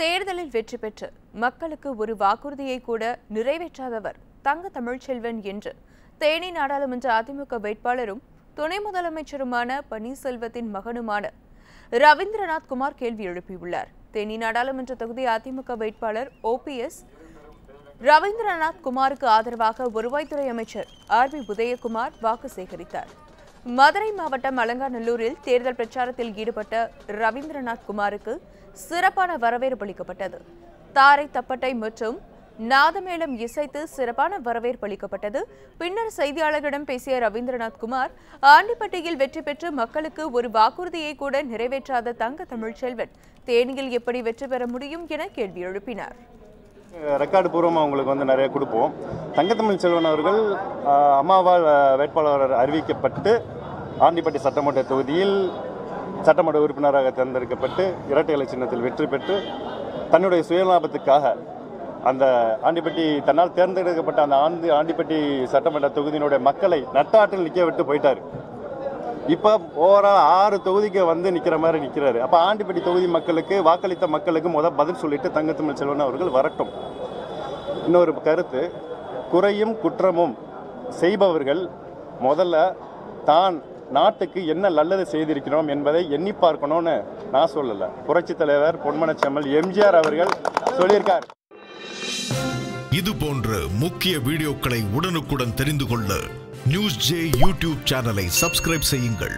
தேர்தலில் வெற்றி பெற்று மக்களுக்கு ஒரு வாக்குறுதியை கூட நிறைவேற்றாதவர் தங்க தமிழ்ச்செல்வன் என்று தேனி நாடாளுமன்ற அதிமுக வேட்பாளரும் துணை முதலமைச்சருமான பன்னீர்செல்வத்தின் மகனுமான ரவீந்திரநாத் குமார் கேள்வி எழுப்பியுள்ளார். தேனி நாடாளுமன்ற தொகுதி அதிமுக வேட்பாளர் OPS ரவீந்திரநாத் குமாருக்கு ஆதரவாக வருவாய்த்துறை அமைச்சர் RB உதயகுமார் வாக்கு சேகரித்தார். மதுரை மாவட்டம் அலங்காநல்லூரில் தேர்தல் பிரச்சாரத்தில் ஈடுபட்ட ரவீந்திரநாத் குமாருக்கு சிறப்பான வரவேற்பு அளிக்கப்பட்டது. தாரை தப்பட்டை மற்றும் நாதமேளம் இசைத்து சிறப்பான வரவேற்பு அளிக்கப்பட்டது. பின்னர் செய்தியாளர்களிடம் பேசிய ரவீந்திரநாத் குமார், ஆண்டிப்பட்டியில் வெற்றி பெற்று மக்களுக்கு ஒரு வாக்குறுதியை கூட நிறைவேற்றாத தங்க தமிழ்ச்செல்வன் தேனியில் எப்படி வெற்றி பெற முடியும் என கேள்வி எழுப்பினார். ரெக்கார்டு பூர்வமாக உங்களுக்கு நிறைய கொடுப்போம். தங்கத்தமிழ் செல்வன் அவர்கள் அம்மாவால் வேட்பாளர் அறிவிக்கப்பட்டு ஆண்டிப்பட்டி சட்டமன்ற தொகுதியில் சட்டமன்ற உறுப்பினராக தேர்ந்தெடுக்கப்பட்டு இரட்டை இலை சின்னத்தில் வெற்றி பெற்று தன்னுடைய சுயலாபத்துக்காக அந்த ஆண்டிப்பட்டி தன்னால் தேர்ந்தெடுக்கப்பட்ட அந்த ஆண்டிப்பட்டி சட்டமன்ற தொகுதியினுடைய மக்களை நட்டாற்றில் நிற்க விட்டு போயிட்டார். இப்போ ஓவரால் 6 தொகுதிக்கு நிற்கிற மாதிரி நிற்கிறாரு. அப்போ ஆண்டிப்பட்டி தொகுதி மக்களுக்கு வாக்களித்த மக்களுக்கு பதில் சொல்லிட்டு தங்கத்தமிழ் செல்வன் அவர்கள் வரட்டும். இன்னொரு கருத்து, குறையும் குற்றமும் செய்பவர்கள் முதல்ல தான் நாட்டுக்கு என்ன நல்லது செய்திருக்கிறோம் என்பதை எண்ணி பார்க்கணும்னு நான் சொல்லலை, புரட்சி தலைவர் பொன்மனச்செம்மல் எம்ஜிஆர் அவர்கள் சொல்லியிருக்கார். இது போன்ற முக்கிய வீடியோக்களை உடனுக்குடன் தெரிந்து கொள்ள நியூஸ் ஜே யூடியூப் சேனலை சப்ஸ்கிரைப் செய்யுங்கள்.